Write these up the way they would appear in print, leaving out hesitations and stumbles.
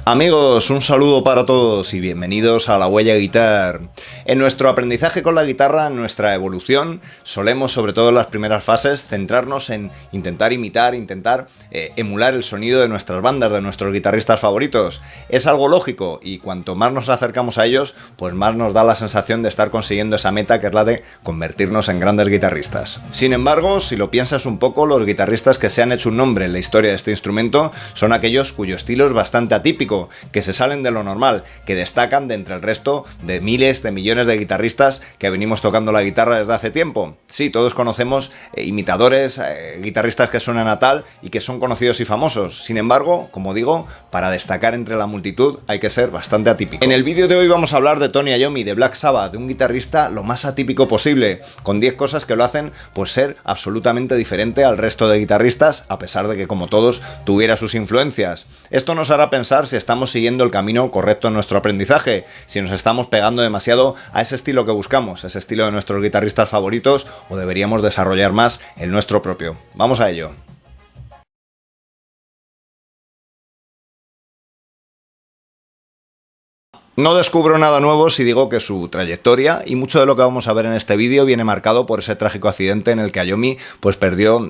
Amigos, un saludo para todos y bienvenidos a La Huella Guitar. En nuestro aprendizaje con la guitarra, en nuestra evolución, solemos, sobre todo en las primeras fases, centrarnos en intentar imitar, emular el sonido de nuestras bandas, de nuestros guitarristas favoritos. Es algo lógico y cuanto más nos acercamos a ellos, pues más nos da la sensación de estar consiguiendo esa meta que es la de convertirnos en grandes guitarristas. Sin embargo, si lo piensas un poco, los guitarristas que se han hecho un nombre en la historia de este instrumento son aquellos cuyo estilo es bastante atípico, que se salen de lo normal, que destacan de entre el resto de miles de millones de guitarristas que venimos tocando la guitarra desde hace tiempo. Sí, todos conocemos imitadores, guitarristas que suenan a tal y que son conocidos y famosos. Sin embargo, como digo, para destacar entre la multitud hay que ser bastante atípico. En el vídeo de hoy vamos a hablar de Tony Iommi, de Black Sabbath, de un guitarrista lo más atípico posible, con 10 cosas que lo hacen pues ser absolutamente diferente al resto de guitarristas, a pesar de que, como todos, tuviera sus influencias. Esto nos hará pensar si estamos siguiendo el camino correcto en nuestro aprendizaje, si nos estamos pegando demasiado a ese estilo que buscamos, ese estilo de nuestros guitarristas favoritos, o deberíamos desarrollar más el nuestro propio. Vamos a ello. No descubro nada nuevo si digo que su trayectoria y mucho de lo que vamos a ver en este vídeo viene marcado por ese trágico accidente en el que Iommi pues perdió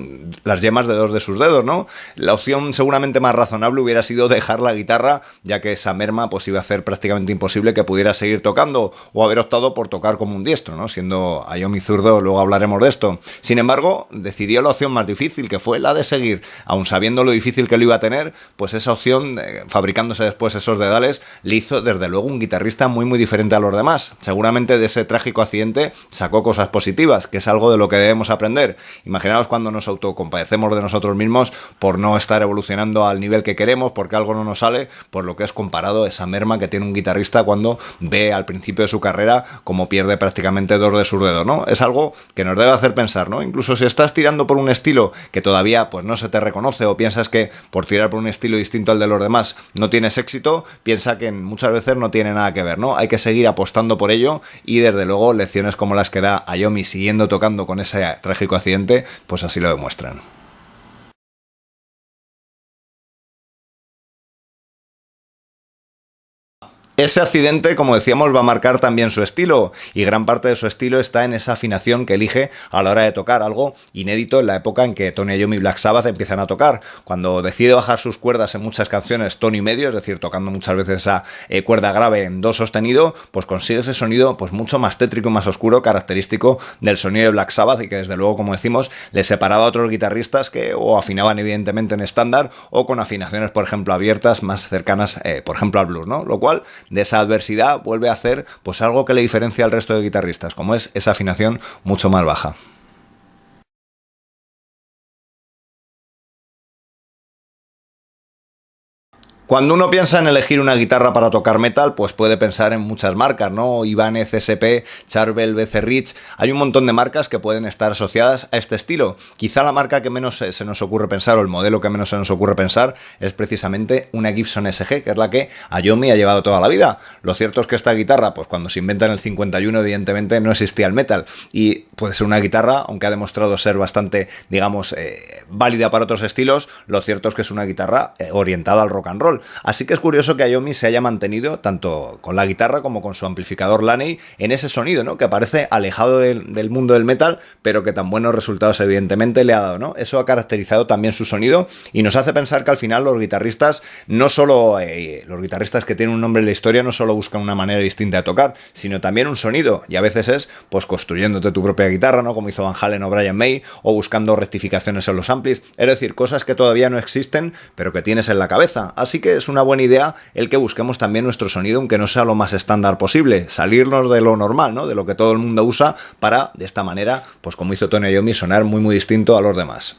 las yemas de 2 de sus dedos, ¿no? La opción seguramente más razonable hubiera sido dejar la guitarra, ya que esa merma pues iba a hacer prácticamente imposible que pudiera seguir tocando, o haber optado por tocar como un diestro, ¿no? Siendo Iommi zurdo, luego hablaremos de esto. Sin embargo, decidió la opción más difícil, que fue la de seguir, aun sabiendo lo difícil que lo iba a tener, pues esa opción, fabricándose después esos dedales, le hizo desde luego un guitarrista muy diferente a los demás. Seguramente de ese trágico accidente sacó cosas positivas, que es algo de lo que debemos aprender. Imaginaos cuando nos autocompadecemos de nosotros mismos por no estar evolucionando al nivel que queremos, porque algo no nos sale, por lo que es comparado esa merma que tiene un guitarrista cuando ve al principio de su carrera como pierde prácticamente 2 de sus dedos, ¿no? Es algo que nos debe hacer pensar, ¿no? Incluso si estás tirando por un estilo que todavía pues no se te reconoce, o piensas que por tirar por un estilo distinto al de los demás no tienes éxito, piensa que muchas veces no tiene nada que ver, ¿no? Hay que seguir apostando por ello, y desde luego lecciones como las que da Iommi siguiendo tocando con ese trágico accidente, pues así lo demuestran. Ese accidente, como decíamos, va a marcar también su estilo, y gran parte de su estilo está en esa afinación que elige a la hora de tocar, algo inédito en la época en que Tony Iommi y Black Sabbath empiezan a tocar. Cuando decide bajar sus cuerdas en muchas canciones tono y medio, es decir, tocando muchas veces esa cuerda grave en do sostenido, pues consigue ese sonido pues mucho más tétrico y más oscuro, característico del sonido de Black Sabbath, y que desde luego, como decimos, le separaba a otros guitarristas que o afinaban evidentemente en estándar o con afinaciones, por ejemplo, abiertas, más cercanas, por ejemplo, al blues, ¿no? Lo cual, de esa adversidad, vuelve a hacer pues algo que le diferencia al resto de guitarristas, como es esa afinación mucho más baja. Cuando uno piensa en elegir una guitarra para tocar metal, pues puede pensar en muchas marcas, ¿no? Ibanez, SP, Charvel, Becerrich. Hay un montón de marcas que pueden estar asociadas a este estilo. Quizá la marca que menos se nos ocurre pensar, o el modelo que menos se nos ocurre pensar, es precisamente una Gibson SG, que es la que Iommi ha llevado toda la vida. Lo cierto es que esta guitarra, pues cuando se inventa en el 51, evidentemente no existía el metal, y puede ser una guitarra, aunque ha demostrado ser bastante, digamos, válida para otros estilos. Lo cierto es que es una guitarra orientada al rock and roll. Así que es curioso que Iommi se haya mantenido, tanto con la guitarra como con su amplificador Laney, en ese sonido, ¿no? Que parece alejado del mundo del metal, pero que tan buenos resultados evidentemente le ha dado, ¿no? Eso ha caracterizado también su sonido, y nos hace pensar que al final los guitarristas, no solo los guitarristas que tienen un nombre en la historia, no solo buscan una manera distinta de tocar, sino también un sonido, y a veces es pues construyéndote tu propia guitarra, ¿no? Como hizo Van Halen o Brian May, o buscando rectificaciones en los amplis, es decir, cosas que todavía no existen, pero que tienes en la cabeza. Así que es una buena idea el que busquemos también nuestro sonido, aunque no sea lo más estándar posible, salirnos de lo normal, ¿no? De lo que todo el mundo usa, para de esta manera, pues como hizo Tony Iommi, sonar muy distinto a los demás.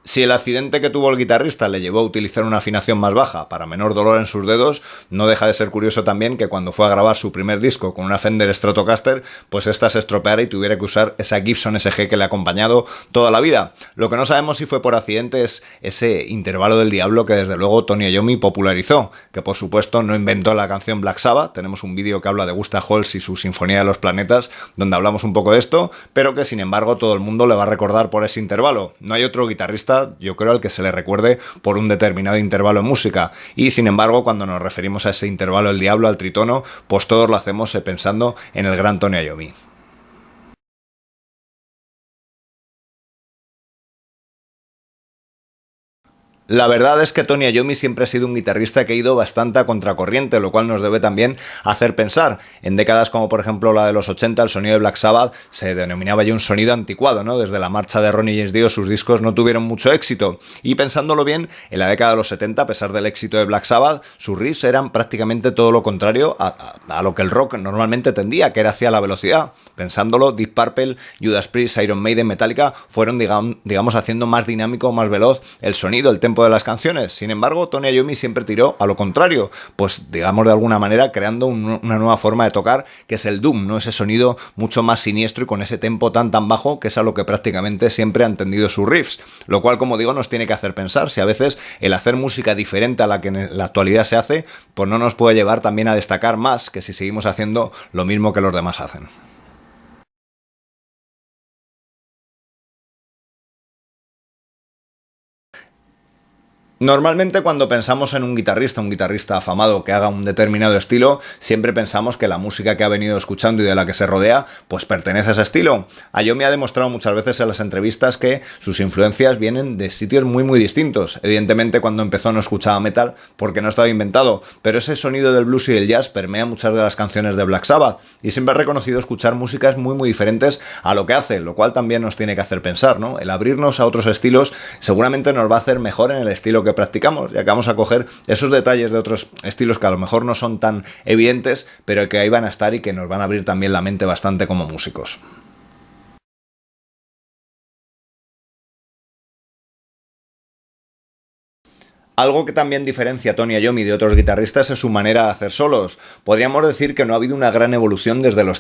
Si el accidente que tuvo el guitarrista le llevó a utilizar una afinación más baja para menor dolor en sus dedos, no deja de ser curioso también que cuando fue a grabar su primer disco con una Fender Stratocaster, pues esta se estropeara y tuviera que usar esa Gibson SG que le ha acompañado toda la vida. Lo que no sabemos si fue por accidente es ese intervalo del diablo que desde luego Tony Iommi popularizó, que por supuesto no inventó la canción Black Sabbath. Tenemos un vídeo que habla de Gustav Holst y su Sinfonía de los Planetas, donde hablamos un poco de esto, pero que sin embargo todo el mundo le va a recordar por ese intervalo. No hay otro guitarrista, yo creo, al que se le recuerde por un determinado intervalo en música, y sin embargo cuando nos referimos a ese intervalo del diablo, al tritono, pues todos lo hacemos pensando en el gran Tony Iommi. La verdad es que Tony Iommi siempre ha sido un guitarrista que ha ido bastante a contracorriente, lo cual nos debe también hacer pensar. En décadas como por ejemplo la de los 80, el sonido de Black Sabbath se denominaba ya un sonido anticuado, ¿no? Desde la marcha de Ronnie James Dio sus discos no tuvieron mucho éxito. Y pensándolo bien, en la década de los 70, a pesar del éxito de Black Sabbath, sus riffs eran prácticamente todo lo contrario a lo que el rock normalmente tendía, que era hacia la velocidad. Pensándolo, Deep Purple, Judas Priest, Iron Maiden, Metallica fueron, digamos, haciendo más dinámico, más veloz el sonido, el tempo de las canciones. Sin embargo, Tony Iommi siempre tiró a lo contrario, pues digamos de alguna manera creando una nueva forma de tocar, que es el doom, ¿no? Ese sonido mucho más siniestro y con ese tempo tan bajo, que es a lo que prácticamente siempre han tendido sus riffs, lo cual, como digo, nos tiene que hacer pensar si a veces el hacer música diferente a la que en la actualidad se hace, pues no nos puede llevar también a destacar más que si seguimos haciendo lo mismo que los demás hacen. Normalmente cuando pensamos en un guitarrista afamado que haga un determinado estilo, siempre pensamos que la música que ha venido escuchando y de la que se rodea, pues pertenece a ese estilo. Iommi ha demostrado muchas veces en las entrevistas que sus influencias vienen de sitios muy distintos. Evidentemente cuando empezó no escuchaba metal porque no estaba inventado, pero ese sonido del blues y del jazz permea muchas de las canciones de Black Sabbath y siempre ha reconocido escuchar músicas muy diferentes a lo que hace, lo cual también nos tiene que hacer pensar, ¿no? El abrirnos a otros estilos seguramente nos va a hacer mejor en el estilo que practicamos, ya que vamos a coger esos detalles de otros estilos que a lo mejor no son tan evidentes, pero que ahí van a estar y que nos van a abrir también la mente bastante como músicos. Algo que también diferencia a Tony Iommi de otros guitarristas es su manera de hacer solos. Podríamos decir que no ha habido una gran evolución desde los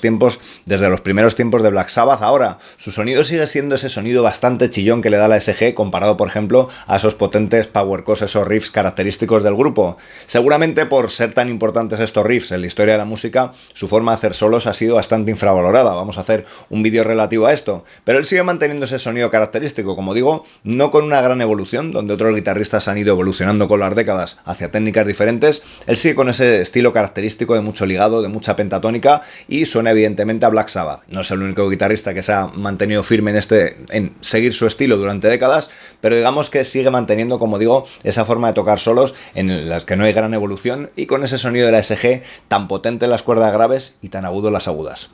primeros tiempos de Black Sabbath ahora. Su sonido sigue siendo ese sonido bastante chillón que le da la SG comparado, por ejemplo, a esos potentes power chords, esos riffs característicos del grupo. Seguramente por ser tan importantes estos riffs en la historia de la música, su forma de hacer solos ha sido bastante infravalorada. Vamos a hacer un vídeo relativo a esto. Pero él sigue manteniendo ese sonido característico, como digo, no con una gran evolución, donde otros guitarristas han ido evolucionando con las décadas hacia técnicas diferentes. Él sigue con ese estilo característico de mucho ligado, de mucha pentatónica, y suena evidentemente a Black Sabbath. No es el único guitarrista que se ha mantenido firme en seguir su estilo durante décadas, pero digamos que sigue manteniendo, como digo, esa forma de tocar solos en las que no hay gran evolución y con ese sonido de la SG tan potente en las cuerdas graves y tan agudo en las agudas.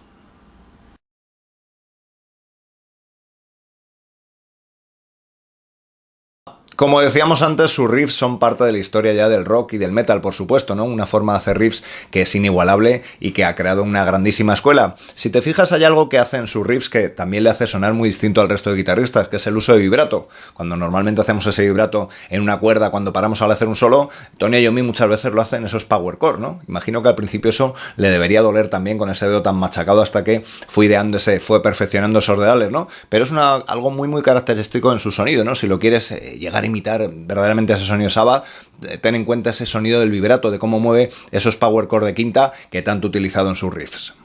Como decíamos antes, sus riffs son parte de la historia ya del rock y del metal, por supuesto, ¿no? Una forma de hacer riffs que es inigualable y que ha creado una grandísima escuela. Si te fijas, hay algo que hacen sus riffs que también le hace sonar muy distinto al resto de guitarristas, que es el uso de vibrato. Cuando normalmente hacemos ese vibrato en una cuerda cuando paramos al hacer un solo, Tony Iommi muchas veces lo hace en esos power chords, ¿no? Imagino que al principio eso le debería doler también con ese dedo tan machacado hasta que fue perfeccionando esos dedales, ¿no? Pero es algo muy característico en su sonido, ¿no? Si lo quieres llegar a imitar verdaderamente ese sonido Sabbath, ten en cuenta ese sonido del vibrato, de cómo mueve esos power chords de quinta que tanto utilizado en sus riffs.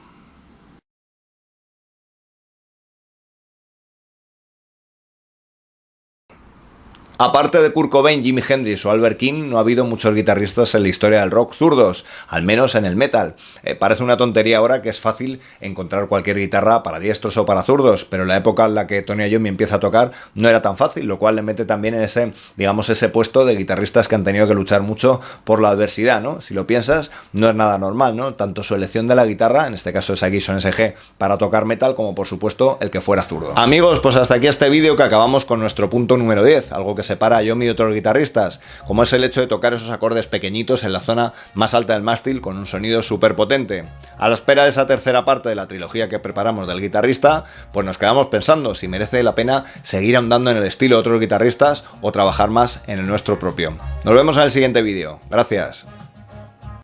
Aparte de Kurt Cobain, Jimi Hendrix o Albert King, no ha habido muchos guitarristas en la historia del rock zurdos, al menos en el metal. Parece una tontería ahora que es fácil encontrar cualquier guitarra para diestros o para zurdos, pero en la época en la que Tony Iommi empieza a tocar no era tan fácil, lo cual le mete también en ese puesto de guitarristas que han tenido que luchar mucho por la adversidad, ¿no? Si lo piensas, no es nada normal, ¿no? Tanto su elección de la guitarra, en este caso esa Gibson SG, para tocar metal, como por supuesto el que fuera zurdo. Amigos, pues hasta aquí este vídeo, que acabamos con nuestro punto número 10, algo que separa a Yomi de otros guitarristas, como es el hecho de tocar esos acordes pequeñitos en la zona más alta del mástil con un sonido súper potente. A la espera de esa tercera parte de la trilogía que preparamos del guitarrista, pues nos quedamos pensando si merece la pena seguir ahondando en el estilo de otros guitarristas o trabajar más en el nuestro propio. Nos vemos en el siguiente vídeo. Gracias.